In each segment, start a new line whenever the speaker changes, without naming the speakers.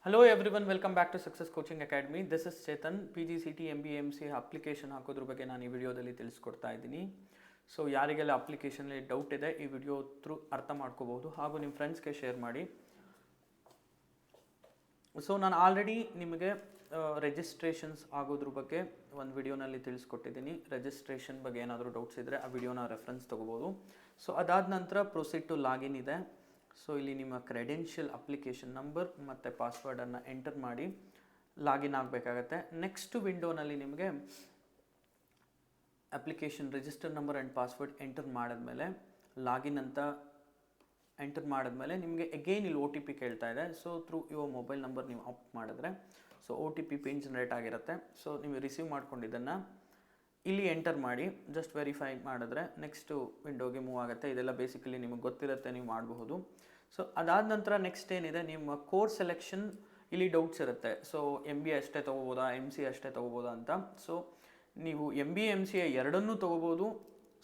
Hello everyone, welcome back to success coaching academy. This is Chetan. PGCET MBA application ಹಾಕೋದ್ರ ಬಗ್ಗೆ ನಾನು ಈ ವಿಡಿಯೋದಲ್ಲಿ ತಿಳಿಸ್ಕೊಡ್ತಾ ಇದ್ದೀನಿ. ಸೊ ಯಾರಿಗೆಲ್ಲ ಅಪ್ಲಿಕೇಶನಲ್ಲಿ ಡೌಟ್ ಇದೆ ಈ ವಿಡಿಯೋ ಥ್ರೂ ಅರ್ಥ ಮಾಡ್ಕೋಬಹುದು ಹಾಗೂ ನಿಮ್ಮ ಫ್ರೆಂಡ್ಸ್ಗೆ ಶೇರ್ ಮಾಡಿ. ಸೊ ನಾನು ಆಲ್ರೆಡಿ ನಿಮಗೆ ರಿಜಿಸ್ಟ್ರೇಷನ್ಸ್ ಆಗೋದ್ರ ಬಗ್ಗೆ ಒಂದು ವಿಡಿಯೋನಲ್ಲಿ ತಿಳಿಸ್ಕೊಟ್ಟಿದ್ದೀನಿ. ರಿಜಿಸ್ಟ್ರೇಷನ್ ಬಗ್ಗೆ ಏನಾದರೂ ಡೌಟ್ಸ್ ಇದ್ದರೆ ಆ ವಿಡಿಯೋನ ರೆಫರೆನ್ಸ್ ತೊಗೋಬೋದು. ಸೊ ಅದಾದ ನಂತರ ಪ್ರೊಸೀಡ್ ಟು ಲಾಗಿನ್ ಇದೆ. ಸೊ ಇಲ್ಲಿ ನಿಮ್ಮ ಕ್ರೆಡೆನ್ಷಿಯಲ್ ಅಪ್ಲಿಕೇಶನ್ ನಂಬರ್ ಮತ್ತು ಪಾಸ್ವರ್ಡನ್ನು ಎಂಟರ್ ಮಾಡಿ ಲಾಗಿನ್ ಆಗಬೇಕಾಗತ್ತೆ. ನೆಕ್ಸ್ಟ್ ವಿಂಡೋನಲ್ಲಿ ನಿಮಗೆ application register number and password enter ಮಾಡಿದ್ಮೇಲೆ ಲಾಗಿನ್ ಅಂತ ಎಂಟರ್ ಮಾಡಿದ್ಮೇಲೆ ನಿಮಗೆ ಅಗೇನ್ ಇಲ್ಲಿ OTP ಕೇಳ್ತಾ ಇದೆ. So through your mobile number ನೀವು ಆಪ್ಟ್ ಮಾಡಿದ್ರೆ ಸೊ OTP ಪಿನ್ ಜನರೇಟ್ ಆಗಿರುತ್ತೆ. ಸೊ ನೀವು ರಿಸೀವ್ ಮಾಡ್ಕೊಂಡಿದ್ದನ್ನು ಇಲ್ಲಿ ಎಂಟರ್ ಮಾಡಿ ಜಸ್ಟ್ ವೆರಿಫೈ ಮಾಡಿದ್ರೆ ನೆಕ್ಸ್ಟು ವಿಂಡೋಗೆ ಮೂವ್ ಆಗುತ್ತೆ. ಇದೆಲ್ಲ ಬೇಸಿಕಲಿ ನಿಮಗೆ ಗೊತ್ತಿರುತ್ತೆ, ನೀವು ಮಾಡಬಹುದು. ಸೊ ಅದಾದ ನಂತರ ನೆಕ್ಸ್ಟ್ ಏನಿದೆ, ನಿಮ್ಮ ಕೋರ್ಸ್ ಸೆಲೆಕ್ಷನ್ ಇಲ್ಲಿ ಡೌಟ್ಸ್ ಇರುತ್ತೆ. ಸೊ MBA ಅಷ್ಟೇ ತೊಗೋಬೋದಾ, MCA ಅಷ್ಟೇ ತೊಗೋಬೋದಾ ಅಂತ. ಸೊ ನೀವು MBA MCA ಎರಡನ್ನೂ ತೊಗೋಬೋದು.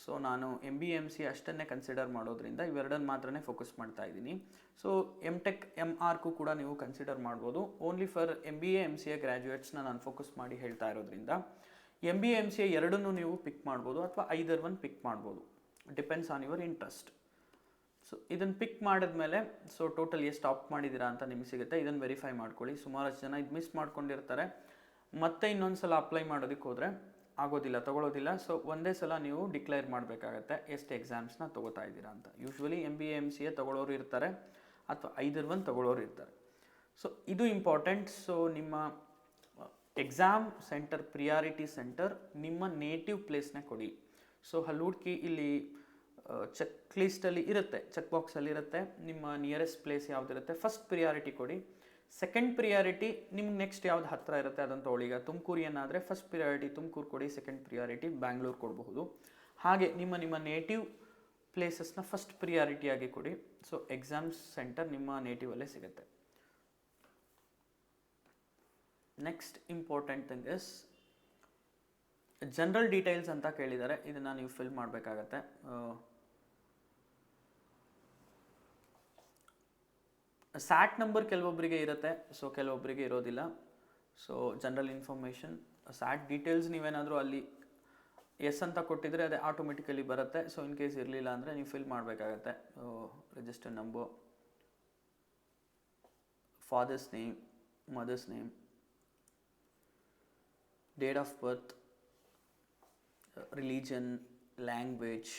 ಸೊ ನಾನು MBA MCA ಅಷ್ಟನ್ನೇ ಕನ್ಸಿಡರ್ ಮಾಡೋದ್ರಿಂದ ಇವೆರಡನ್ನು ಮಾತ್ರನೇ ಫೋಕಸ್ ಮಾಡ್ತಾ ಇದ್ದೀನಿ. ಸೊ MTech MRಕ್ಕೂ ಕೂಡ ನೀವು ಕನ್ಸಿಡರ್ ಮಾಡ್ಬೋದು. ಓನ್ಲಿ ಫಾರ್ MBA MCA ಗ್ರ್ಯಾಜುಯೇಟ್ಸ್ನ ನಾನು ಫೋಕಸ್ ಮಾಡಿ ಹೇಳ್ತಾ ಇರೋದ್ರಿಂದ MBA MCA ಎರಡನ್ನೂ ನೀವು ಪಿಕ್ ಮಾಡ್ಬೋದು ಅಥವಾ ಐದರ್ ಒನ್ ಪಿಕ್ ಮಾಡ್ಬೋದು, depends on your interest. So ಇದನ್ನು ಪಿಕ್ ಮಾಡಿದ್ಮೇಲೆ ಸೊ ಟೋಟಲ್ ಎಷ್ಟು ಆಪ್ಟ್ ಮಾಡಿದ್ದೀರಾ ಅಂತ ನಿಮಗೆ ಸಿಗುತ್ತೆ. ಇದನ್ನು ವೆರಿಫೈ ಮಾಡ್ಕೊಳ್ಳಿ. ಸುಮಾರಷ್ಟು ಜನ ಇದು ಮಿಸ್ ಮಾಡ್ಕೊಂಡಿರ್ತಾರೆ. ಮತ್ತೆ ಇನ್ನೊಂದು ಸಲ ಅಪ್ಲೈ ಮಾಡೋದಕ್ಕೆ ಹೋದರೆ ಆಗೋದಿಲ್ಲ, ತೊಗೊಳ್ಳೋದಿಲ್ಲ. ಸೊ ಒಂದೇ ಸಲ ನೀವು ಡಿಕ್ಲೇರ್ ಮಾಡಬೇಕಾಗತ್ತೆ ಎಷ್ಟು ಎಕ್ಸಾಮ್ಸ್ನ ತೊಗೋತಾ ಇದ್ದೀರಾ ಅಂತ. ಯೂಶ್ವಲಿ MBA MCA ತೊಗೊಳ್ಳೋರು ಇರ್ತಾರೆ ಅಥವಾ ಐದರ್ ಒನ್ ತೊಗೊಳ್ಳೋರು ಇರ್ತಾರೆ. ಸೊ ಇದು ಇಂಪಾರ್ಟೆಂಟ್. ಸೊ ನಿಮ್ಮ ಎಕ್ಸಾಮ್ ಸೆಂಟರ್ ಪ್ರಿಯಾರಿಟಿ ಸೆಂಟರ್ ನಿಮ್ಮ ನೇಟಿವ್ ಪ್ಲೇಸ್ನೇ ಕೊಡಿ. ಸೊ ಹಲ್ಲುಡ್ಕಿ ಇಲ್ಲಿ ಚೆಕ್ ಲಿಸ್ಟಲ್ಲಿ ಇರುತ್ತೆ, ಚೆಕ್ ಬಾಕ್ಸಲ್ಲಿ ಇರುತ್ತೆ ನಿಮ್ಮ ನಿಯರೆಸ್ಟ್ ಪ್ಲೇಸ್ ಯಾವುದಿರುತ್ತೆ. ಫಸ್ಟ್ ಪ್ರಿಯಾರಿಟಿ ಕೊಡಿ. ಸೆಕೆಂಡ್ ಪ್ರಿಯಾರಿಟಿ ನಿಮ್ಗೆ ನೆಕ್ಸ್ಟ್ ಯಾವ್ದು ಹತ್ತಿರ ಇರುತ್ತೆ ಅದನ್ನು ತೊಗೊಳ್ಳಿ. ಈಗ ತುಮಕೂರು ಏನಾದರೆ ಫಸ್ಟ್ ಪ್ರಿಯಾರಿಟಿ ತುಮಕೂರು ಕೊಡಿ, ಸೆಕೆಂಡ್ ಪ್ರಿಯಾರಿಟಿ ಬ್ಯಾಂಗ್ಳೂರು ಕೊಡಬಹುದು. ಹಾಗೆ ನಿಮ್ಮ ನೇಟಿವ್ ಪ್ಲೇಸಸ್ನ ಫಸ್ಟ್ ಪ್ರಿಯಾರಿಟಿಯಾಗಿ ಕೊಡಿ. ಸೊ ಎಕ್ಸಾಮ್ಸ್ ಸೆಂಟರ್ ನಿಮ್ಮ ನೇಟಿವಲ್ಲೇ ಸಿಗುತ್ತೆ. Next important thing is general details ಅಂತ ಕೇಳಿದ್ದಾರೆ. ಇದನ್ನು ನೀವು ಫಿಲ್ ಮಾಡಬೇಕಾಗತ್ತೆ. ಸ್ಯಾಟ್ ನಂಬರ್ ಕೆಲವೊಬ್ಬರಿಗೆ ಇರುತ್ತೆ, ಸೊ ಕೆಲವೊಬ್ಬರಿಗೆ ಇರೋದಿಲ್ಲ. So general information sat details ನೀವೇನಾದರೂ ಅಲ್ಲಿ ಎಸ್ ಅಂತ ಕೊಟ್ಟಿದ್ರೆ ಅದೇ ಆಟೋಮೆಟಿಕಲಿ ಬರುತ್ತೆ. ಸೊ ಇನ್ ಕೇಸ್ ಇರಲಿಲ್ಲ ಅಂದರೆ ನೀವು ಫಿಲ್ ಮಾಡಬೇಕಾಗತ್ತೆ. Register number, father's name, mother's name, date of birth, religion, language,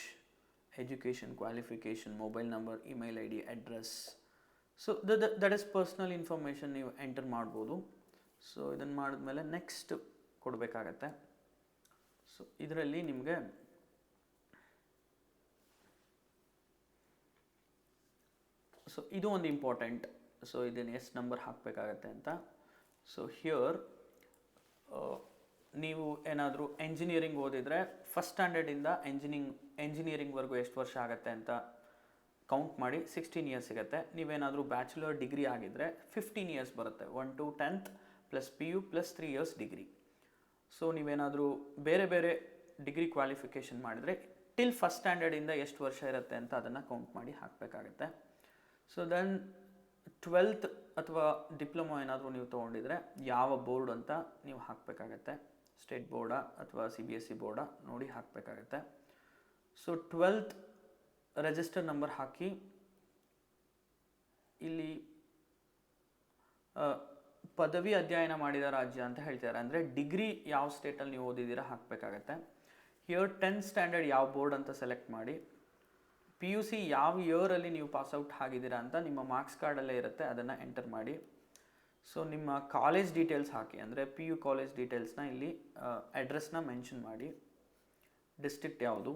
education qualification, mobile number, email ID, address. So that is personal information ನೀವು ಎಂಟರ್ ಮಾಡ್ಬೋದು. ಸೊ ಇದನ್ನು ಮಾಡಿದ್ಮೇಲೆ ನೆಕ್ಸ್ಟ್ ಕೊಡಬೇಕಾಗತ್ತೆ. ಸೊ ಇದರಲ್ಲಿ ನಿಮಗೆ ಸೊ ಇದು ಒಂದು ಇಂಪಾರ್ಟೆಂಟ್. ಸೊ ಇದನ್ನು ಎಷ್ಟು ನಂಬರ್ ಹಾಕಬೇಕಾಗತ್ತೆ ಅಂತ. ಸೊ ಹಿಯರ್ ನೀವು ಏನಾದರೂ ಎಂಜಿನಿಯರಿಂಗ್ ಓದಿದರೆ ಫಸ್ಟ್ ಸ್ಟ್ಯಾಂಡರ್ಡಿಂದ ಎಂಜಿನಿಯರಿಂಗ್ವರೆಗೂ ಎಷ್ಟು ವರ್ಷ ಆಗುತ್ತೆ ಅಂತ ಕೌಂಟ್ ಮಾಡಿ 16 ಇಯರ್ಸ್ ಸಿಗುತ್ತೆ. ನೀವೇನಾದರೂ ಬ್ಯಾಚುಲರ್ ಡಿಗ್ರಿ ಆಗಿದ್ದರೆ 15 ಇಯರ್ಸ್ ಬರುತ್ತೆ. 1 to 10th plus PU plus 3 years degree. So ನೀವೇನಾದರೂ ಬೇರೆ ಬೇರೆ ಡಿಗ್ರಿ ಕ್ವಾಲಿಫಿಕೇಷನ್ ಮಾಡಿದರೆ ಟಿಲ್ ಫಸ್ಟ್ ಸ್ಟ್ಯಾಂಡರ್ಡಿಂದ ಎಷ್ಟು ವರ್ಷ ಇರುತ್ತೆ ಅಂತ ಅದನ್ನು ಕೌಂಟ್ ಮಾಡಿ ಹಾಕಬೇಕಾಗತ್ತೆ. ಸೊ ದೆನ್ 12th ಅಥವಾ ಡಿಪ್ಲೊಮಾ ಏನಾದರೂ ನೀವು ತೊಗೊಂಡಿದ್ರೆ ಯಾವ ಬೋರ್ಡ್ ಅಂತ ನೀವು ಹಾಕಬೇಕಾಗತ್ತೆ. ಸ್ಟೇಟ್ ಬೋರ್ಡಾ ಅಥವಾ CBSE ಬೋರ್ಡಾ ನೋಡಿ ಹಾಕಬೇಕಾಗತ್ತೆ. ಸೊ 12th ರಿಜಿಸ್ಟರ್ ನಂಬರ್ ಹಾಕಿ ಇಲ್ಲಿ ಪದವಿ ಅಧ್ಯಯನ ಮಾಡಿದ ರಾಜ್ಯ ಅಂತ ಹೇಳ್ತಾರೆ. ಅಂದರೆ ಡಿಗ್ರಿ ಯಾವ ಸ್ಟೇಟಲ್ಲಿ ನೀವು ಓದಿದ್ದೀರಾ ಹಾಕಬೇಕಾಗತ್ತೆ. ಹಿಯರ್ 10th ಸ್ಟ್ಯಾಂಡರ್ಡ್ ಯಾವ ಬೋರ್ಡ್ ಅಂತ ಸೆಲೆಕ್ಟ್ ಮಾಡಿ. PUC ಯಾವ ಇಯರಲ್ಲಿ ನೀವು ಪಾಸ್ಔಟ್ ಆಗಿದ್ದೀರಾ ಅಂತ ನಿಮ್ಮ ಮಾರ್ಕ್ಸ್ ಕಾರ್ಡಲ್ಲೇ ಇರುತ್ತೆ, ಅದನ್ನು ಎಂಟರ್ ಮಾಡಿ. ಸೊ ನಿಮ್ಮ ಕಾಲೇಜ್ ಡೀಟೇಲ್ಸ್ ಹಾಕಿ, ಅಂದರೆ PU ಕಾಲೇಜ್ ಡೀಟೇಲ್ಸ್ನ ಇಲ್ಲಿ ಅಡ್ರೆಸ್ನ ಮೆನ್ಷನ್ ಮಾಡಿ. ಡಿಸ್ಟ್ರಿಕ್ಟ್ ಯಾವುದು.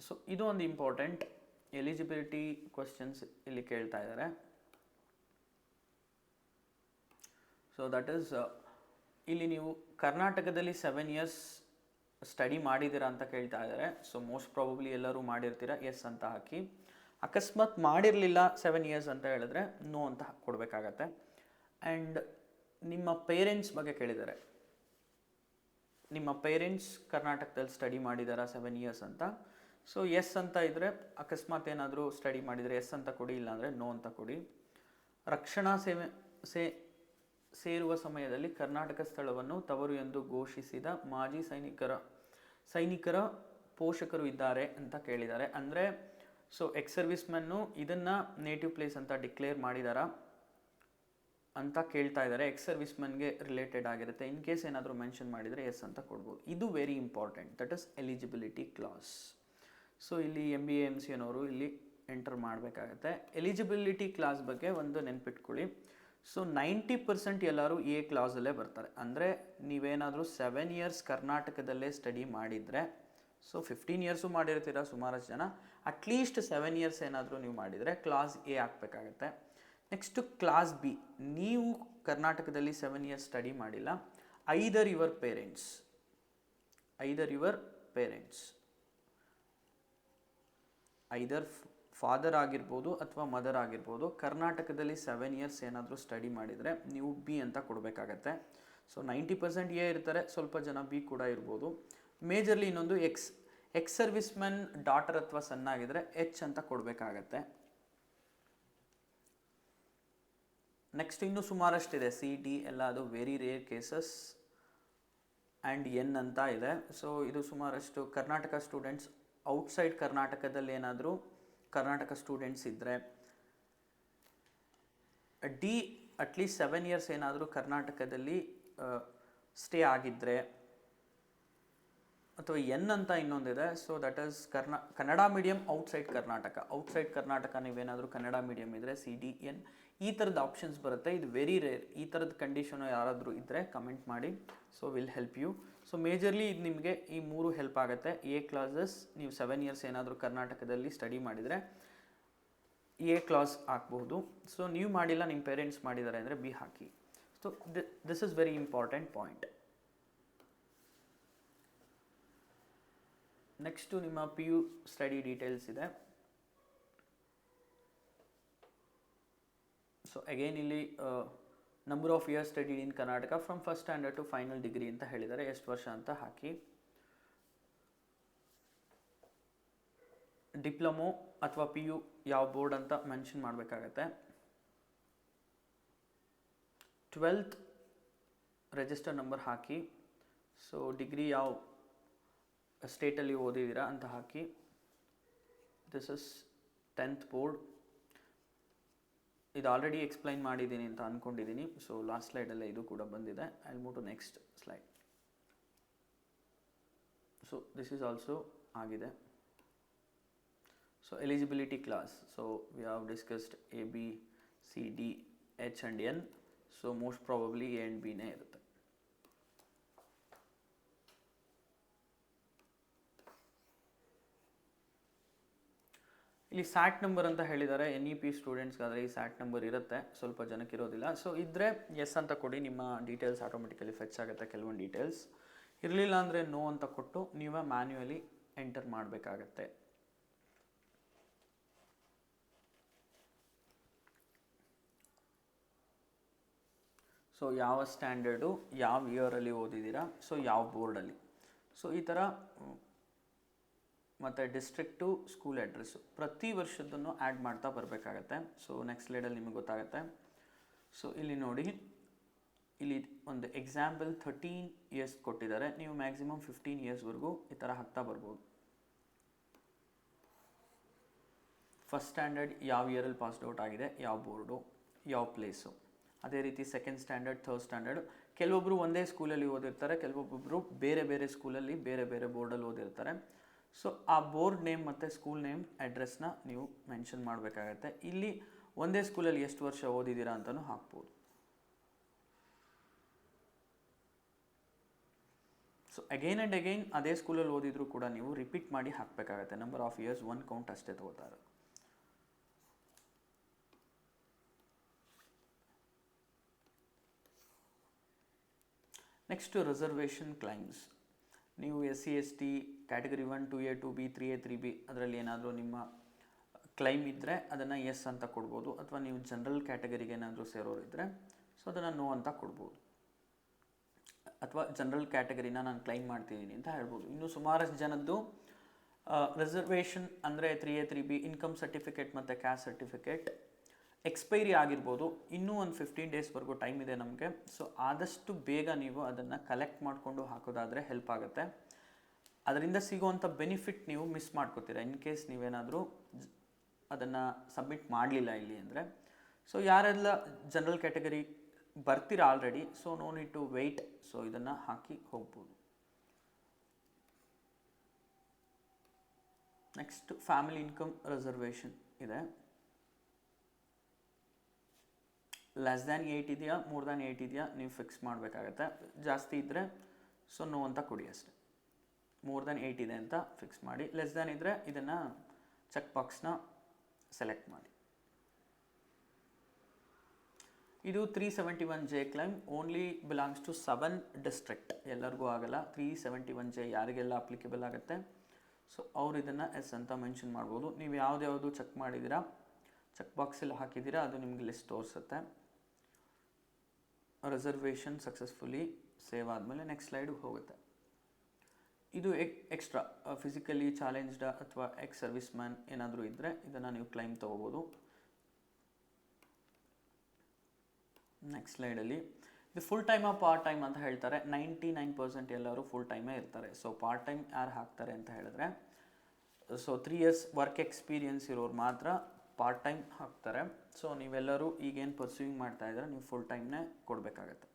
ಸೊ ಇದು ಒಂದು ಇಂಪಾರ್ಟೆಂಟ್. ಎಲಿಜಿಬಿಲಿಟಿ ಕ್ವಶನ್ಸ್ ಇಲ್ಲಿ ಕೇಳ್ತಾ ಇದ್ದಾರೆ. ಸೊ ದಟ್ ಈಸ್ ಇಲ್ಲಿ ನೀವು ಕರ್ನಾಟಕದಲ್ಲಿ 7 ಇಯರ್ಸ್ ಸ್ಟಡಿ ಮಾಡಿದ್ದೀರಾ ಅಂತ ಕೇಳ್ತಾ ಇದ್ದಾರೆ. ಸೊ ಮೋಸ್ಟ್ ಪ್ರಾಬಬ್ಲಿ ಎಲ್ಲರೂ ಮಾಡಿರ್ತೀರಾ, ಎಸ್ ಅಂತ ಹಾಕಿ. ಅಕಸ್ಮಾತ್ ಮಾಡಿರಲಿಲ್ಲ 7 ಇಯರ್ಸ್ ಅಂತ ಹೇಳಿದ್ರೆ ನೋ ಅಂತ ಕೊಡಬೇಕಾಗತ್ತೆ. ಆ್ಯಂಡ್ ನಿಮ್ಮ ಪೇರೆಂಟ್ಸ್ ಬಗ್ಗೆ ಕೇಳಿದ್ದಾರೆ. ನಿಮ್ಮ ಪೇರೆಂಟ್ಸ್ ಕರ್ನಾಟಕದಲ್ಲಿ ಸ್ಟಡಿ ಮಾಡಿದಾರಾ 7 ಇಯರ್ಸ್ ಅಂತ. ಸೊ ಎಸ್ ಅಂತ ಇದ್ದರೆ ಅಕಸ್ಮಾತ್ ಏನಾದರೂ ಸ್ಟಡಿ ಮಾಡಿದರೆ ಎಸ್ ಅಂತ ಕೊಡಿ, ಇಲ್ಲಾಂದರೆ ನೋ ಅಂತ ಕೊಡಿ. ರಕ್ಷಣಾ ಸೇವೆ ಸೇರುವ ಸಮಯದಲ್ಲಿ ಕರ್ನಾಟಕ ಸ್ಥಳವನ್ನು ತವರು ಎಂದು ಘೋಷಿಸಿದ ಮಾಜಿ ಸೈನಿಕರ ಪೋಷಕರು ಇದ್ದಾರೆ ಅಂತ ಕೇಳಿದ್ದಾರೆ. ಅಂದರೆ ಸೊ ಎಕ್ಸ್ ಸರ್ವಿಸ್ಮೆನ್ನು ಇದನ್ನು ನೇಟಿವ್ ಪ್ಲೇಸ್ ಅಂತ ಡಿಕ್ಲೇರ್ ಮಾಡಿದಾರಾ ಅಂತ ಕೇಳ್ತಾ ಇದ್ದಾರೆ. ಎಕ್ಸ್ ಸರ್ವಿಸ್ಮನ್ಗೆ ರಿಲೇಟೆಡ್ ಆಗಿರುತ್ತೆ. ಇನ್ ಕೇಸ್ ಏನಾದರೂ ಮೆನ್ಷನ್ ಮಾಡಿದರೆ ಎಸ್ ಅಂತ ಕೊಡ್ಬೋದು. ಇದು very important, that is eligibility class. So ಇಲ್ಲಿ MBA MC ಅನ್ನೋರು ಇಲ್ಲಿ ಎಂಟರ್ ಮಾಡಬೇಕಾಗತ್ತೆ. ಎಲಿಜಿಬಿಲಿಟಿ ಕ್ಲಾಸ್ ಬಗ್ಗೆ ಒಂದು ನೆನ್ಪಿಟ್ಕೊಳ್ಳಿ. ಸೊ 90% ಎಲ್ಲರೂ ಎ ಕ್ಲಾಸಲ್ಲೇ ಬರ್ತಾರೆ. ಅಂದರೆ ನೀವೇನಾದರೂ 7 years ಕರ್ನಾಟಕದಲ್ಲೇ ಸ್ಟಡಿ ಮಾಡಿದರೆ, ಸೊ 15 years ಮಾಡಿರ್ತೀರ ಸುಮಾರಷ್ಟು ಜನ, ಅಟ್ಲೀಸ್ಟ್ 7 years ಏನಾದರೂ ನೀವು ಮಾಡಿದರೆ ಕ್ಲಾಸ್ ಎ ಹಾಕಬೇಕಾಗತ್ತೆ. ನೆಕ್ಸ್ಟು ಕ್ಲಾಸ್ ಬಿ, ನೀವು ಕರ್ನಾಟಕದಲ್ಲಿ 7 years ಸ್ಟಡಿ ಮಾಡಿಲ್ಲ, either your parents either father ಆಗಿರ್ಬೋದು ಅಥವಾ ಮದರ್ ಆಗಿರ್ಬೋದು, ಕರ್ನಾಟಕದಲ್ಲಿ 7 years ಏನಾದರೂ ಸ್ಟಡಿ ಮಾಡಿದರೆ ನೀವು ಬಿ ಅಂತ ಕೊಡಬೇಕಾಗತ್ತೆ. ಸೊ 90% ಎ ಇರ್ತಾರೆ, ಸ್ವಲ್ಪ ಜನ ಬಿ ಕೂಡ ಇರ್ಬೋದು. ಮೇಜರ್ಲಿ ಇನ್ನೊಂದು ಎಕ್ಸ್ ಸರ್ವಿಸ್ಮೆನ್ ಡಾಟರ್ ಅಥವಾ ಸನ್ ಆಗಿದ್ರೆ ಎಚ್ ಅಂತ ಕೊಡಬೇಕಾಗತ್ತೆ. ನೆಕ್ಸ್ಟ್ ಇನ್ನೂ ಸುಮಾರಷ್ಟಿದೆ, ಸಿ ಡಿ ಎಲ್ಲ ಅದು very rare cases and N ಅಂತ ಇದೆ. ಸೊ ಇದು ಸುಮಾರಷ್ಟು ಕರ್ನಾಟಕ ಸ್ಟೂಡೆಂಟ್ಸ್ ಔಟ್ಸೈಡ್ ಕರ್ನಾಟಕದಲ್ಲಿ ಏನಾದರೂ ಕರ್ನಾಟಕ ಸ್ಟೂಡೆಂಟ್ಸ್ ಇದ್ದರೆ, ಡಿ ಅಟ್ಲೀಸ್ಟ್ 7 years ಏನಾದರೂ ಕರ್ನಾಟಕದಲ್ಲಿ ಸ್ಟೇ ಆಗಿದ್ದರೆ, ಅಥವಾ ಎನ್ ಅಂತ ಇನ್ನೊಂದಿದೆ. So that is Kannada medium outside Karnataka ನೀವೇನಾದರೂ ಕನ್ನಡ ಮೀಡಿಯಮ್ ಇದ್ದರೆ ಸಿ ಡಿ ಎನ್, ಈ ಥರದ ಆಪ್ಷನ್ಸ್ ಬರುತ್ತೆ. ಇದು ವೆರಿ ರೇರ್. ಈ ಥರದ ಕಂಡೀಷನು ಯಾರಾದರೂ ಇದ್ದರೆ ಕಮೆಂಟ್ ಮಾಡಿ, so will help you. So majorly ಇದು ನಿಮಗೆ ಈ 3 ಹೆಲ್ಪ್ ಆಗುತ್ತೆ. ಎ ಕ್ಲಾಸಸ್, ನೀವು 7 years ಏನಾದರೂ ಕರ್ನಾಟಕದಲ್ಲಿ ಸ್ಟಡಿ ಮಾಡಿದರೆ ಎ ಕ್ಲಾಸ್ ಹಾಕ್ಬಹುದು. ಸೊ ನೀವು ಮಾಡಿಲ್ಲ, ನಿಮ್ಮ ಪೇರೆಂಟ್ಸ್ ಮಾಡಿದ್ದಾರೆ ಅಂದರೆ ಬಿ ಹಾಕಿ. So this is very important point. Next ನಿಮ್ಮ PU ಸ್ಟಡಿ ಡೀಟೇಲ್ಸ್ ಇದೆ. ಸೊ ಅಗೇನ್ ಇಲ್ಲಿ number of years studied in Karnataka from first standard to final degree ಅಂತ ಹೇಳಿದ್ದಾರೆ. ಎಷ್ಟು ವರ್ಷ ಅಂತ ಹಾಕಿ. ಡಿಪ್ಲೊಮೊ ಅಥವಾ PU ಯಾವ ಬೋರ್ಡ್ ಅಂತ ಮೆನ್ಷನ್ ಮಾಡಬೇಕಾಗತ್ತೆ. 12th ರಿಜಿಸ್ಟರ್ ನಂಬರ್ ಹಾಕಿ. ಸೊ ಡಿಗ್ರಿ ಯಾವ ಸ್ಟೇಟಲ್ಲಿ ಓದಿದ್ದೀರಾ ಅಂತ ಹಾಕಿ. This is 10th board. ಇದು ಆಲ್ರೆಡಿ ಎಕ್ಸ್ಪ್ಲೈನ್ ಮಾಡಿದ್ದೀನಿ ಅಂತ ಅಂದ್ಕೊಂಡಿದ್ದೀನಿ. ಸೊ ಲಾಸ್ಟ್ ಸ್ಲೈಡಲ್ಲೇ ಇದು ಕೂಡ ಬಂದಿದೆ. I will move to next slide. So this is also ಆಗಿದೆ. So eligibility class, so we have discussed A, B, C, D, H and N. So most probably A and B ನೇ ಇರುತ್ತೆ. ಇಲ್ಲಿ sat number ಅಂತ ಹೇಳಿದ್ದಾರೆ. NEP ಸ್ಟೂಡೆಂಟ್ಸ್ಗಾದರೆ ಈ sat number ಇರುತ್ತೆ, ಸ್ವಲ್ಪ ಜನಕ್ಕೆ ಇರೋದಿಲ್ಲ. ಸೊ ಇದ್ದರೆ ಎಸ್ ಅಂತ ಕೊಡಿ, ನಿಮ್ಮ ಡೀಟೇಲ್ಸ್ ಆಟೋಮೆಟಿಕಲಿ ಫೆಚ್ ಆಗುತ್ತೆ. ಕೆಲವೊಂದು ಡೀಟೇಲ್ಸ್ ಇರಲಿಲ್ಲ ಅಂದರೆ ನೋ ಅಂತ ಕೊಟ್ಟು ನೀವೇ ಮ್ಯಾನ್ಯುಯಲಿ ಎಂಟರ್ ಮಾಡಬೇಕಾಗತ್ತೆ. ಸೊ ಯಾವ ಸ್ಟ್ಯಾಂಡರ್ಡು, ಯಾವ ಇಯರಲ್ಲಿ ಓದಿದ್ದೀರಾ, ಸೊ ಯಾವ ಬೋರ್ಡಲ್ಲಿ, ಸೊ ಈ ಥರ. ಮತ್ತು ಡಿಸ್ಟ್ರಿಕ್ಟು, ಸ್ಕೂಲ್ ಅಡ್ರೆಸ್ಸು ಪ್ರತಿ ವರ್ಷದನ್ನು ಆ್ಯಡ್ ಮಾಡ್ತಾ ಬರಬೇಕಾಗತ್ತೆ. ಸೊ ನೆಕ್ಸ್ಟ್ ಸ್ಲೈಡಲ್ಲಿ ನಿಮಗೆ ಗೊತ್ತಾಗುತ್ತೆ. ಸೊ ಇಲ್ಲಿ ನೋಡಿ, ಇಲ್ಲಿ ಒಂದು ಎಕ್ಸಾಂಪಲ್ 13 years ಕೊಟ್ಟಿದ್ದಾರೆ. ನೀವು ಮ್ಯಾಕ್ಸಿಮಮ್ 15 yearsವರೆಗೂ ಈ ಥರ ಹಾಕ್ತಾ ಬರ್ಬೋದು. ಫಸ್ಟ್ ಸ್ಟ್ಯಾಂಡರ್ಡ್ ಯಾವ ಇಯರಲ್ಲಿ ಪಾಸ್ಡ್ ಔಟ್ ಆಗಿದೆ, ಯಾವ ಬೋರ್ಡು, ಯಾವ ಪ್ಲೇಸು. ಅದೇ ರೀತಿ ಸೆಕೆಂಡ್ ಸ್ಟ್ಯಾಂಡರ್ಡ್, ಥರ್ಡ್ ಸ್ಟ್ಯಾಂಡರ್ಡ್. ಕೆಲವೊಬ್ಬರು ಒಂದೇ ಸ್ಕೂಲಲ್ಲಿ ಓದಿರ್ತಾರೆ, ಕೆಲವೊಬ್ಬರು ಬೇರೆ ಬೇರೆ ಸ್ಕೂಲಲ್ಲಿ ಬೇರೆ ಬೇರೆ ಬೋರ್ಡಲ್ಲಿ ಓದಿರ್ತಾರೆ. ಸೊ ಆ ಬೋರ್ಡ್ ನೇಮ್ ಮತ್ತು ಸ್ಕೂಲ್ ನೇಮ್ ಅಡ್ರೆಸ್ನ ನೀವು ಮೆನ್ಷನ್ ಮಾಡಬೇಕಾಗತ್ತೆ. ಇಲ್ಲಿ ಒಂದೇ ಸ್ಕೂಲಲ್ಲಿ ಎಷ್ಟು ವರ್ಷ ಓದಿದ್ದೀರಾ ಅಂತಲೂ ಹಾಕ್ಬೋದು. ಸೊ ಅಗೈನ್ ಆ್ಯಂಡ್ ಅಗೈನ್ ಅದೇ ಸ್ಕೂಲಲ್ಲಿ ಓದಿದ್ರು ಕೂಡ ನೀವು ರಿಪೀಟ್ ಮಾಡಿ ಹಾಕಬೇಕಾಗತ್ತೆ. ನಂಬರ್ ಆಫ್ ಇಯರ್ಸ್ 1 count ಅಷ್ಟೇ ತಗೋತಾರೆ. Next reservation claims. ನೀವು SC ST category 1, 2A, 2B, 3A, 3B ಅದರಲ್ಲಿ ಏನಾದರೂ ನಿಮ್ಮ ಕ್ಲೈಮ್ ಇದ್ದರೆ ಅದನ್ನು ಎಸ್ ಅಂತ ಕೊಡ್ಬೋದು. ಅಥವಾ ನೀವು ಜನರಲ್ ಕ್ಯಾಟಗರಿಗೆ ಏನಾದರೂ ಸೇರೋರು ಇದ್ದರೆ ಸೊ ಅದನ್ನು ನೋ ಅಂತ ಕೊಡ್ಬೋದು. ಅಥವಾ ಜನರಲ್ ಕ್ಯಾಟಗರಿನ ನಾನು ಕ್ಲೈಮ್ ಮಾಡ್ತಿದ್ದೀನಿ ಅಂತ ಹೇಳ್ಬೋದು. ಇನ್ನು ಸುಮಾರಷ್ಟು ಜನದ್ದು ರಿಸರ್ವೇಷನ್ ಅಂದರೆ 3A, 3B ಇನ್ಕಮ್ ಸರ್ಟಿಫಿಕೇಟ್ ಮತ್ತು ಕ್ಯಾಸ್ಟ್ ಸರ್ಟಿಫಿಕೇಟ್ ಎಕ್ಸ್ಪೈರಿ ಆಗಿರ್ಬೋದು, ಇನ್ನೂ ಒಂದು 15 ಡೇಸ್ವರೆಗೂ ಟೈಮ್ ಇದೆ ನಮಗೆ. ಸೊ ಆದಷ್ಟು ಬೇಗ ನೀವು ಅದನ್ನು ಕಲೆಕ್ಟ್ ಮಾಡಿಕೊಂಡು ಹಾಕೋದಾದರೆ ಹೆಲ್ಪ್ ಆಗುತ್ತೆ. ಅದರಿಂದ ಸಿಗೋವಂಥ ಬೆನಿಫಿಟ್ ನೀವು ಮಿಸ್ ಮಾಡ್ಕೋತೀರ ಇನ್ ಕೇಸ್ ನೀವೇನಾದರೂ ಅದನ್ನು ಸಬ್ಮಿಟ್ ಮಾಡಲಿಲ್ಲ ಇಲ್ಲಿ ಅಂದರೆ. ಸೊ ಯಾರೆಲ್ಲ ಜನರಲ್ ಕ್ಯಾಟಗರಿ ಬರ್ತೀರ already, so no need to wait. So ಇದನ್ನು ಹಾಕಿ ಹೋಗ್ಬೋದು. ನೆಕ್ಸ್ಟ್ ಫ್ಯಾಮಿಲಿ ಇನ್ಕಮ್ ರಿಸರ್ವೇಷನ್ ಇದೆ. ಲೆಸ್ ದ್ಯಾನ್ 8 ಇದೆಯಾ, ಮೋರ್ ದ್ಯಾನ್ 8 ಇದೆಯಾ ನೀವು ಫಿಕ್ಸ್ ಮಾಡಬೇಕಾಗತ್ತೆ. ಜಾಸ್ತಿ ಇದ್ದರೆ ಸೊ ನೋ ಅಂತ ಕೊಡಿ ಅಷ್ಟೆ. ಮೋರ್ ದ್ಯಾನ್ 8 ಇದೆ ಅಂತ ಫಿಕ್ಸ್ ಮಾಡಿ. ಲೆಸ್ ದ್ಯಾನ್ ಇದ್ದರೆ ಇದನ್ನು ಚೆಕ್ ಬಾಕ್ಸ್ನ ಸೆಲೆಕ್ಟ್ ಮಾಡಿ. ಇದು 371J claim only belongs to 7 district. ಎಲ್ಲರಿಗೂ ಆಗಲ್ಲ. 371J ಯಾರಿಗೆಲ್ಲ ಅಪ್ಲಿಕೇಬಲ್ ಆಗುತ್ತೆ, ಸೊ ಅವ್ರು ಇದನ್ನು ಎಸ್ ಅಂತ ಮೆನ್ಷನ್ ಮಾಡ್ಬೋದು. ನೀವು ಯಾವ್ದು ಚೆಕ್ ಮಾಡಿದ್ದೀರಾ, ಚೆಕ್ ಬಾಕ್ಸಲ್ಲಿ ಹಾಕಿದ್ದೀರಾ, ಅದು ನಿಮಗೆ ಲಿಸ್ಟ್ ತೋರಿಸುತ್ತೆ. ರಿಸರ್ವೇಷನ್ ಸಕ್ಸಸ್ಫುಲಿ ಸೇವ್ ಆದಮೇಲೆ ನೆಕ್ಸ್ಟ್ ಸ್ಲೈಡಿಗೆ ಹೋಗುತ್ತೆ. ಇದು ಎಕ್ಸ್ಟ್ರಾ ಫಿಸಿಕಲಿ ಚಾಲೆಂಜ್ಡ್ ಅಥವಾ ಎಕ್ಸ್ ಸರ್ವಿಸ್ ಮ್ಯಾನ್ ಏನಾದರೂ ಇದ್ದರೆ ಇದನ್ನು ನೀವು ಕ್ಲೈಮ್ ತೊಗೋಬೋದು. ನೆಕ್ಸ್ಟ್ ಸ್ಲೈಡಲ್ಲಿ ಇದು ಫುಲ್ ಟೈಮಾ ಪಾರ್ಟ್ ಟೈಮ್ ಅಂತ ಹೇಳ್ತಾರೆ. 99% ಎಲ್ಲರೂ ಫುಲ್ ಟೈಮೇ ಇರ್ತಾರೆ. ಸೊ ಪಾರ್ಟ್ ಟೈಮ್ ಯಾರು ಹಾಕ್ತಾರೆ ಅಂತ ಹೇಳಿದ್ರೆ, ಸೊ 3 years ವರ್ಕ್ ಎಕ್ಸ್ಪೀರಿಯನ್ಸ್ ಇರೋರು ಮಾತ್ರ ಪಾರ್ಟ್ ಟೈಮ್ ಹಾಕ್ತಾರೆ. ಸೊ ನೀವೆಲ್ಲರೂ ಈಗೇನು ಪರ್ಸ್ಯೂಯಿಂಗ್ ಮಾಡ್ತಾ ಇದ್ದಾರೆ ನೀವು ಫುಲ್ ಟೈಮ್ನೇ ಕೊಡಬೇಕಾಗತ್ತೆ.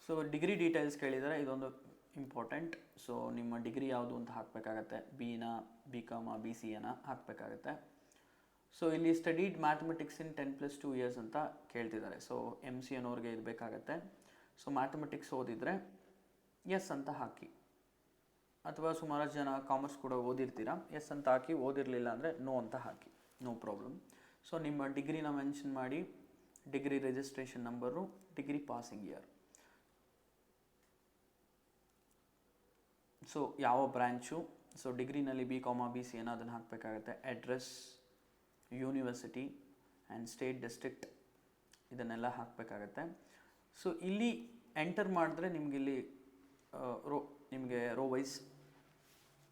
ಸೊ ಡಿಗ್ರಿ ಡೀಟೇಲ್ಸ್ ಕೇಳಿದರೆ ಇದೊಂದು ಇಂಪಾರ್ಟೆಂಟ್. ಸೊ ನಿಮ್ಮ ಡಿಗ್ರಿ ಯಾವುದು ಅಂತ ಹಾಕಬೇಕಾಗತ್ತೆ. BCom BCA ಹಾಕಬೇಕಾಗತ್ತೆ. ಸೊ ಇಲ್ಲಿ ಸ್ಟಡೀಡ್ ಮ್ಯಾಥಮೆಟಿಕ್ಸ್ ಇನ್ 10+2 years ಅಂತ ಕೇಳ್ತಿದ್ದಾರೆ. ಸೊ MC ಅನ್ನೋರಿಗೆ ಇರಬೇಕಾಗತ್ತೆ. ಸೊ ಮ್ಯಾಥಮೆಟಿಕ್ಸ್ ಓದಿದರೆ ಎಸ್ ಅಂತ ಹಾಕಿ, ಅಥವಾ ಸುಮಾರು ಜನ ಕಾಮರ್ಸ್ ಕೂಡ ಓದಿರ್ತೀರಾ, ಎಸ್ ಅಂತ ಹಾಕಿ. ಓದಿರಲಿಲ್ಲ ಅಂದರೆ ನೋ ಅಂತ ಹಾಕಿ, ನೋ ಪ್ರಾಬ್ಲಮ್. ಸೊ ನಿಮ್ಮ ಡಿಗ್ರಿನ ಮೆನ್ಷನ್ ಮಾಡಿ, degree registration number, degree passing year, so ಯಾವ ಬ್ರ್ಯಾಂಚು, ಸೊ ಡಿಗ್ರಿನಲ್ಲಿ BCom BCA ಅದನ್ನು ಹಾಕಬೇಕಾಗತ್ತೆ. Address, university and state district ಇದನ್ನೆಲ್ಲ ಹಾಕಬೇಕಾಗತ್ತೆ. ಸೊ ಇಲ್ಲಿ ಎಂಟರ್ ಮಾಡಿದ್ರೆ ನಿಮಗಿಲ್ಲಿ ನಿಮಗೆ ರೋ ವೈಸ್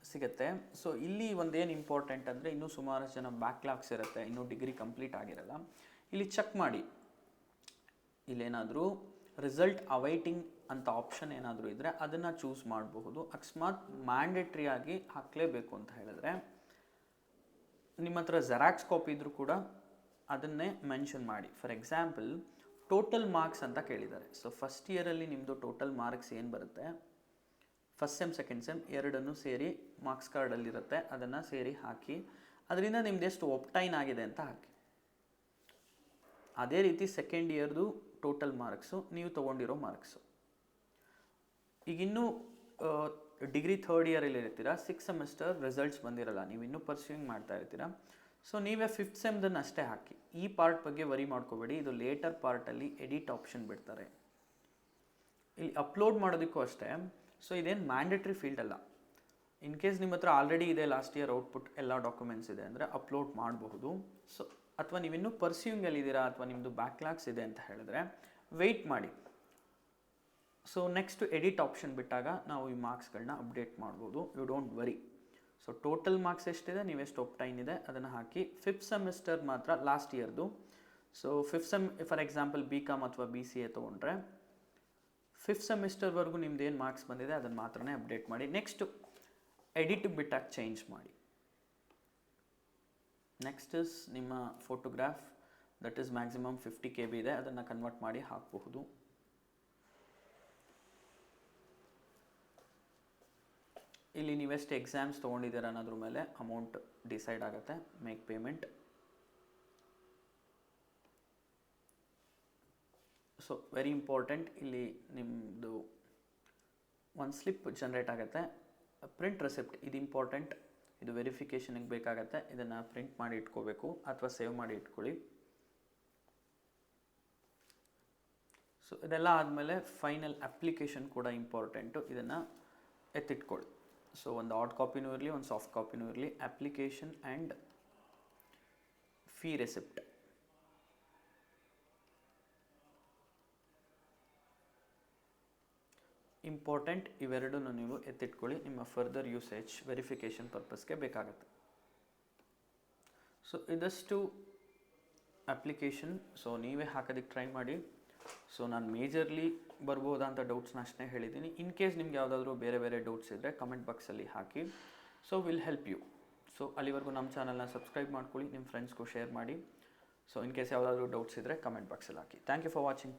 ಸಿಗುತ್ತೆ. ಸೊ ಇಲ್ಲಿ ಒಂದೇನು ಇಂಪಾರ್ಟೆಂಟ್ ಅಂದರೆ, ಇನ್ನೂ ಸುಮಾರು ಜನ ಬ್ಯಾಕ್ಲಾಗ್ಸ್ ಇರುತ್ತೆ, ಇನ್ನೂ ಡಿಗ್ರಿ ಕಂಪ್ಲೀಟ್ ಆಗಿರಲ್ಲ. ಇಲ್ಲಿ ಚೆಕ್ ಮಾಡಿ, ಇಲ್ಲೇನಾದರೂ ರಿಸಲ್ಟ್ ಅವೈಟಿಂಗ್ ಅಂತ ಆಪ್ಷನ್ ಏನಾದರೂ ಇದ್ದರೆ ಅದನ್ನು ಚೂಸ್ ಮಾಡಬಹುದು. ಅಕಸ್ಮಾತ್ ಮ್ಯಾಂಡೇಟ್ರಿ ಆಗಿ ಹಾಕಲೇಬೇಕು ಅಂತ ಹೇಳಿದ್ರೆ, ನಿಮ್ಮ ಹತ್ರ ಜೆರಾಕ್ಸ್ ಕಾಪಿ ಇದ್ದರೂ ಕೂಡ ಅದನ್ನೇ ಮೆನ್ಷನ್ ಮಾಡಿ. ಫಾರ್ ಎಕ್ಸಾಂಪಲ್ ಟೋಟಲ್ ಮಾರ್ಕ್ಸ್ ಅಂತ ಕೇಳಿದ್ದಾರೆ. ಸೊ ಫಸ್ಟ್ ಇಯರಲ್ಲಿ ನಿಮ್ಮದು ಟೋಟಲ್ ಮಾರ್ಕ್ಸ್ ಏನು ಬರುತ್ತೆ, ಫಸ್ಟ್ ಸೆಮ್ ಸೆಕೆಂಡ್ ಸೆಮ್ ಎರಡನ್ನೂ ಸೇರಿ ಮಾರ್ಕ್ಸ್ ಕಾರ್ಡಲ್ಲಿರುತ್ತೆ, ಅದನ್ನು ಸೇರಿ ಹಾಕಿ. ಅದರಿಂದ ನಿಮ್ದು ಎಷ್ಟು ಒಪ್ಟೈನ್ ಆಗಿದೆ ಅಂತ ಹಾಕಿ. ಅದೇ ರೀತಿ ಸೆಕೆಂಡ್ ಇಯರ್ದು ಟೋಟಲ್ ಮಾರ್ಕ್ಸು, ನೀವು ತೊಗೊಂಡಿರೋ ಮಾರ್ಕ್ಸು. ಈಗಿನ್ನೂ ಡಿಗ್ರಿ ಥರ್ಡ್ ಇಯರಲ್ಲಿ ಇರ್ತೀರ, 6th ಸೆಮಿಸ್ಟರ್ ರಿಸಲ್ಟ್ಸ್ ಬಂದಿರಲ್ಲ, ನೀವು ಇನ್ನೂ ಪರ್ಸ್ಯೂಯಿಂಗ್ ಮಾಡ್ತಾ ಇರ್ತೀರ. ಸೊ ನೀವೇ 5th ಸೆಮ್ದನ್ನು ಅಷ್ಟೇ ಹಾಕಿ. ಈ ಪಾರ್ಟ್ ಬಗ್ಗೆ ವರಿ ಮಾಡ್ಕೋಬೇಡಿ. ಇದು ಲೇಟರ್ ಪಾರ್ಟಲ್ಲಿ ಎಡಿಟ್ ಆಪ್ಷನ್ ಬಿಡ್ತಾರೆ. ಇಲ್ಲಿ ಅಪ್ಲೋಡ್ ಮಾಡೋದಕ್ಕೂ ಅಷ್ಟೇ. ಸೊ ಇದೇನು ಮ್ಯಾಂಡೇಟ್ರಿ ಫೀಲ್ಡ್ ಅಲ್ಲ. ಇನ್ ಕೇಸ್ ನಿಮ್ಮ ಹತ್ರ ಆಲ್ರೆಡಿ ಇದೆ, ಲಾಸ್ಟ್ ಇಯರ್ ಔಟ್ಪುಟ್ ಎಲ್ಲ ಡಾಕ್ಯುಮೆಂಟ್ಸ್ ಇದೆ ಅಂದರೆ ಅಪ್ಲೋಡ್ ಮಾಡಬಹುದು. ಸೊ ಅಥವಾ ನೀವಿನ್ನೂ ಪರ್ಸ್ಯೂಯಿಂಗಲ್ಲಿದ್ದೀರಾ ಅಥವಾ ನಿಮ್ಮದು ಬ್ಯಾಕ್ಲಾಗ್ಸ್ ಇದೆ ಅಂತ ಹೇಳಿದ್ರೆ ವೆಯ್ಟ್ ಮಾಡಿ. ಸೊ ನೆಕ್ಸ್ಟ್ ಎಡಿಟ್ ಆಪ್ಷನ್ ಬಿಟ್ಟಾಗ ನಾವು ಈ ಮಾರ್ಕ್ಸ್ಗಳನ್ನ ಅಪ್ಡೇಟ್ ಮಾಡ್ಬೋದು. You don't worry. So total marks ಎಷ್ಟಿದೆ, ನೀವೆಷ್ಟು ಒಪ್ಟೈನ್ ಇದೆ ಅದನ್ನು ಹಾಕಿ. 5th ಸೆಮಿಸ್ಟರ್ ಮಾತ್ರ ಲಾಸ್ಟ್ ಇಯರ್ದು. So 5th sem for example BCom ಅಥವಾ BCA ತೊಗೊಂಡ್ರೆ 5th ಸೆಮಿಸ್ಟರ್ವರೆಗೂ ನಿಮ್ದು ಏನು ಮಾರ್ಕ್ಸ್ ಬಂದಿದೆ ಅದನ್ನು ಮಾತ್ರನೇ ಅಪ್ಡೇಟ್ ಮಾಡಿ. ನೆಕ್ಸ್ಟ್ ಎಡಿಟ್ ಬಿಟ್ಟಾಗ ಚೇಂಜ್ ಮಾಡಿ. ನೆಕ್ಸ್ಟ್ ಇಸ್ ನಿಮ್ಮ photograph, that is maximum 50 KB ಇದೆ, ಅದನ್ನು ಕನ್ವರ್ಟ್ ಮಾಡಿ ಹಾಕಬಹುದು. ಇಲ್ಲಿ ನೀವೆಷ್ಟು ಎಕ್ಸಾಮ್ಸ್ ತೊಗೊಂಡಿದ್ದೀರ ಅನ್ನೋದ್ರ ಮೇಲೆ ಅಮೌಂಟ್ ಡಿಸೈಡ್ ಆಗುತ್ತೆ. Make payment. So very important, ಇಲ್ಲಿ ನಿಮ್ಮದು ಒಂದು ಸ್ಲಿಪ್ ಜನ್ರೇಟ್ ಆಗುತ್ತೆ. ಪ್ರಿಂಟ್ ರೆಸಿಪ್ಟ್ ಇದು ಇಂಪಾರ್ಟೆಂಟ್, ಇದು ವೆರಿಫಿಕೇಷನಿಗೆ ಬೇಕಾಗತ್ತೆ. ಇದನ್ನು ಪ್ರಿಂಟ್ ಮಾಡಿ ಇಟ್ಕೋಬೇಕು ಅಥವಾ ಸೇವ್ ಮಾಡಿ ಇಟ್ಕೊಳ್ಳಿ. ಸೊ ಇದೆಲ್ಲ ಆದಮೇಲೆ ಫೈನಲ್ ಅಪ್ಲಿಕೇಶನ್ ಕೂಡ ಇಂಪಾರ್ಟೆಂಟು, ಇದನ್ನು ಎತ್ತಿಟ್ಕೊಳ್ಳಿ. ಸೊ ಒಂದು ಹಾರ್ಡ್ ಕಾಪಿನೂ ಇರಲಿ, ಒಂದು ಸಾಫ್ಟ್ ಕಾಪಿನೂ ಇರಲಿ. Application and fee receipt. Important, ಇವೆರಡನ್ನು ನೀವು ಎತ್ತಿಟ್ಕೊಳ್ಳಿ. ನಿಮ್ಮ ಫರ್ದರ್ ಯೂಸೇಜ್ ವೆರಿಫಿಕೇಷನ್ ಪರ್ಪಸ್ಗೆ ಬೇಕಾಗುತ್ತೆ. So ಇದಷ್ಟು application. ಸೊ ನೀವೇ ಹಾಕೋದಕ್ಕೆ ಟ್ರೈ ಮಾಡಿ. ಸೊ ನಾನು ಮೇಜರ್ಲಿ ಬರ್ಬೋದಂಥ ಡೌಟ್ಸ್ನ ಅಷ್ಟೇ ಹೇಳಿದ್ದೀನಿ. ಇನ್ ಕೇಸ್ ನಿಮ್ಗೆ ಯಾವುದಾದ್ರೂ ಬೇರೆ ಬೇರೆ ಡೌಟ್ಸ್ ಇದ್ದರೆ ಕಮೆಂಟ್ ಬಾಕ್ಸಲ್ಲಿ ಹಾಕಿ. So will help you. So ಅಲ್ಲಿವರೆಗೂ ನಮ್ಮ ಚಾನಲ್ನ ಸಬ್ಸ್ಕ್ರೈಬ್ ಮಾಡ್ಕೊಳ್ಳಿ, ನಿಮ್ಮ ಫ್ರೆಂಡ್ಸ್ಗೂ ಶೇರ್ ಮಾಡಿ. ಸೊ ಇನ್ ಕೇಸ್ ಯಾವುದಾದ್ರೂ ಡೌಟ್ಸ್ ಇದ್ದರೆ ಕಮೆಂಟ್ ಬಾಕ್ಸಲ್ಲಿ ಹಾಕಿ. Thank you for watching.